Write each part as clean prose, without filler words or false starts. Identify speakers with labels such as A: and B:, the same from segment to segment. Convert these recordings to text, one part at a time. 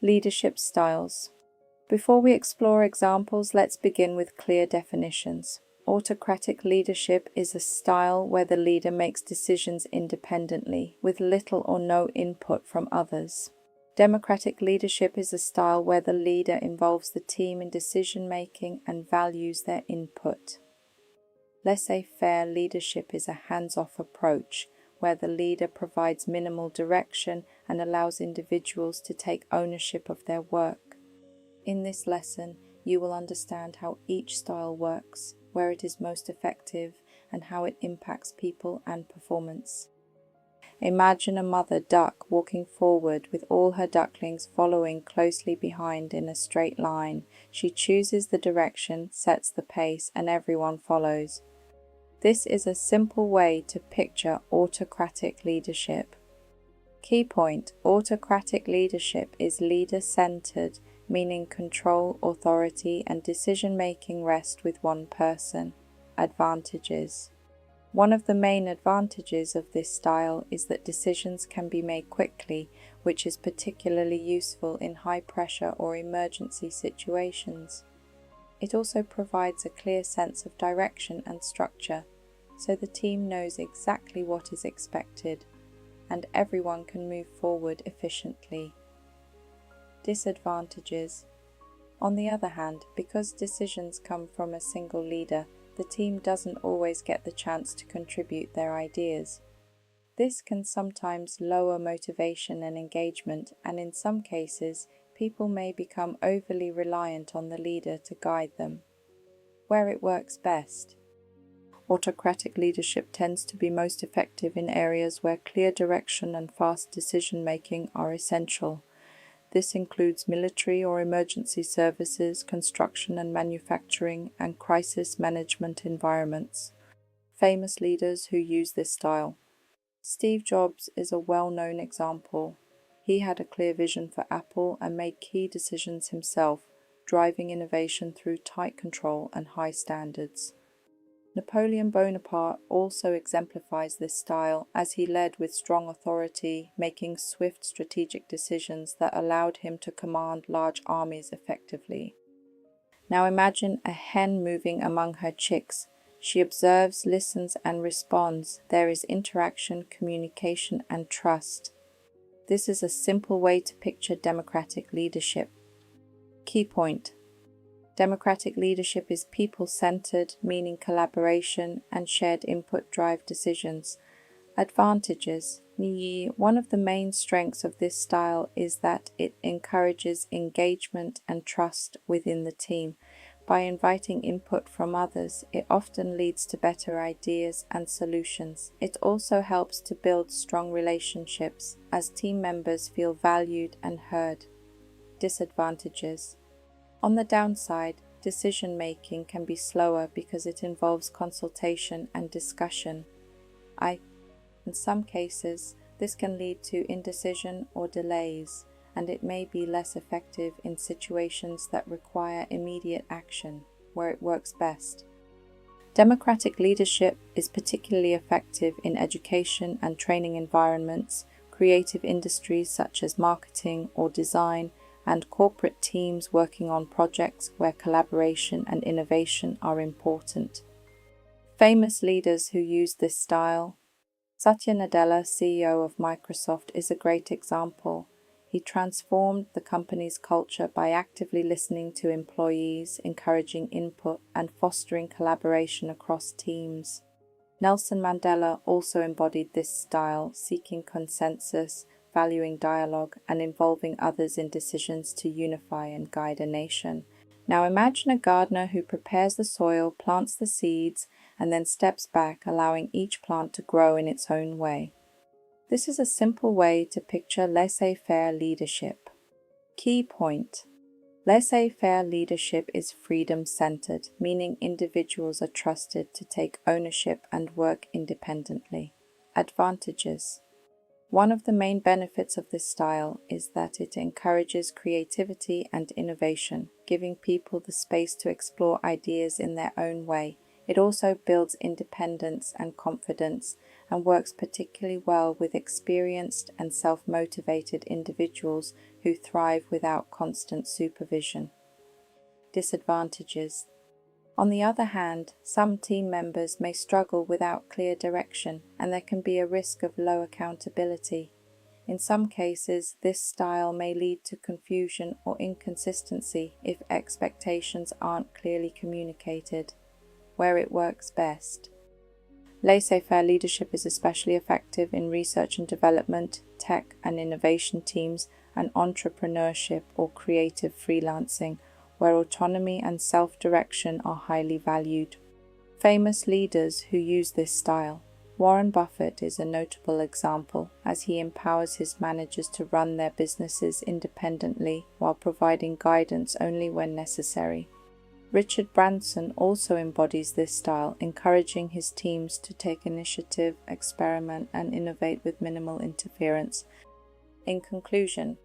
A: Leadership styles. Before we explore examples, let's begin with clear definitions. Autocratic leadership is a style where the leader makes decisions independently, with little or no input from others. Democratic leadership is a style where the leader involves the team in decision-making and values their input. Laissez-faire leadership is a hands-off approach, where the leader provides minimal direction and allows individuals to take ownership of their work. In this lesson, you will understand how each style works, where it is most effective, and how it impacts people and performance. Imagine a mother duck walking forward with all her ducklings following closely behind in a straight line. She chooses the direction, sets the pace, and everyone follows. This is a simple way to picture autocratic leadership. Key point: autocratic leadership is leader-centered, meaning control, authority, and decision-making rest with one person. Advantages. One of the main advantages of this style is that decisions can be made quickly, which is particularly useful in high-pressure or emergency situations. It also provides a clear sense of direction and structure, so the team knows exactly what is expected, and everyone can move forward efficiently. Disadvantages. On the other hand, because decisions come from a single leader, the team doesn't always get the chance to contribute their ideas. This can sometimes lower motivation and engagement, and in some cases, people may become overly reliant on the leader to guide them. Where it works best. Autocratic leadership tends to be most effective in areas where clear direction and fast decision-making are essential. This includes military or emergency services, construction and manufacturing, and crisis management environments. Famous leaders who use this style. Steve Jobs is a well-known example. He had a clear vision for Apple and made key decisions himself, driving innovation through tight control and high standards. Napoleon Bonaparte also exemplifies this style, as he led with strong authority, making swift strategic decisions that allowed him to command large armies effectively. Now imagine a hen moving among her chicks. She observes, listens, and responds. There is interaction, communication, and trust. This is a simple way to picture democratic leadership. Key point. Democratic leadership is people-centered, meaning collaboration and shared input drive decisions. Advantages. One of the main strengths of this style is that it encourages engagement and trust within the team. By inviting input from others, it often leads to better ideas and solutions. It also helps to build strong relationships, as team members feel valued and heard. Disadvantages. On the downside, decision-making can be slower because it involves consultation and discussion. In some cases, this can lead to indecision or delays, and it may be less effective in situations that require immediate action, where it works best. Democratic leadership is particularly effective in education and training environments, creative industries such as marketing or design, and corporate teams working on projects where collaboration and innovation are important. Famous leaders who use this style. Satya Nadella, CEO of Microsoft, is a great example. He transformed the company's culture by actively listening to employees, encouraging input, and fostering collaboration across teams. Nelson Mandela also embodied this style, seeking consensus, valuing dialogue, and involving others in decisions to unify and guide a nation. Now imagine a gardener who prepares the soil, plants the seeds, and then steps back, allowing each plant to grow in its own way. This is a simple way to picture laissez-faire leadership. Key point. Laissez-faire leadership is freedom-centered, meaning individuals are trusted to take ownership and work independently. Advantages. One of the main benefits of this style is that it encourages creativity and innovation, giving people the space to explore ideas in their own way. It also builds independence and confidence and works particularly well with experienced and self-motivated individuals who thrive without constant supervision. Disadvantages. On the other hand, some team members may struggle without clear direction, and there can be a risk of low accountability. In some cases, this style may lead to confusion or inconsistency if expectations aren't clearly communicated. Where it works best. Laissez-faire leadership is especially effective in research and development, tech and innovation teams, and entrepreneurship or creative freelancing, where autonomy and self-direction are highly valued. Famous leaders who use this style. Warren Buffett is a notable example, as he empowers his managers to run their businesses independently while providing guidance only when necessary. Richard Branson also embodies this style, encouraging his teams to take initiative, experiment, and innovate with minimal interference. In conclusion,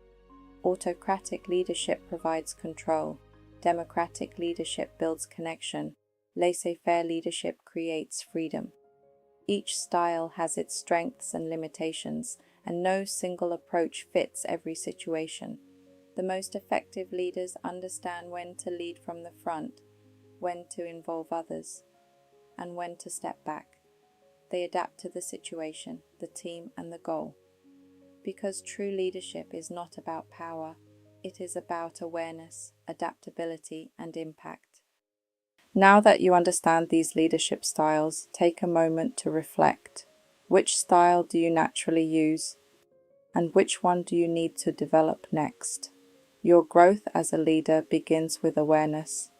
A: autocratic leadership provides control, democratic leadership builds connection, laissez-faire leadership creates freedom. Each style has its strengths and limitations, and no single approach fits every situation. The most effective leaders understand when to lead from the front, when to involve others, and when to step back. They adapt to the situation, the team, and the goal. Because true leadership is not about power, it is about awareness, adaptability, and impact. Now that you understand these leadership styles, take a moment to reflect. Which style do you naturally use? And which one do you need to develop next? Your growth as a leader begins with awareness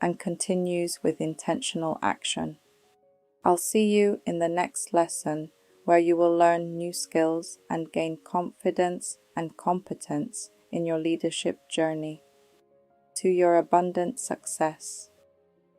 A: and continues with intentional action. I'll see you in the next lesson, where you will learn new skills and gain confidence and competence in your leadership journey to your abundant success.